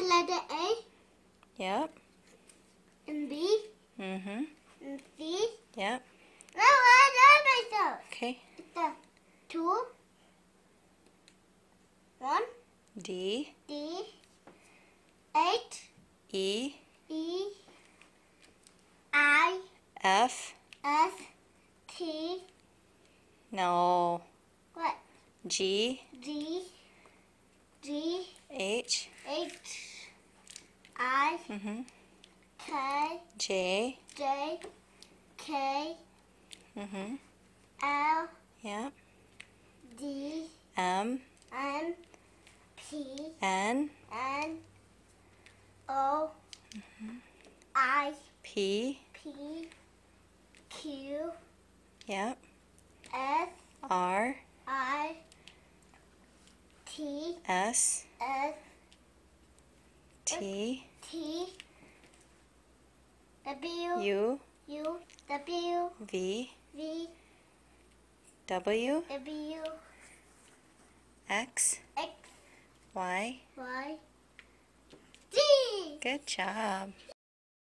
letter A. Yep. And B. Mm-hmm. And C. Yep. No, I know myself. Okay. The 2. 1. D. D. 8. E. E. I. F. S. T. No. What? G. G. G. H. H. I. Mm-hmm. K. J. J. K. Mm-hmm. L. Yep. D. M. M. P. N. N. O. I. P. P. Q. Yep. S. R. I. T. S. S. T. T. W. U. U. W. V. V. W. W. X. X. Y. Y. Z. Good job.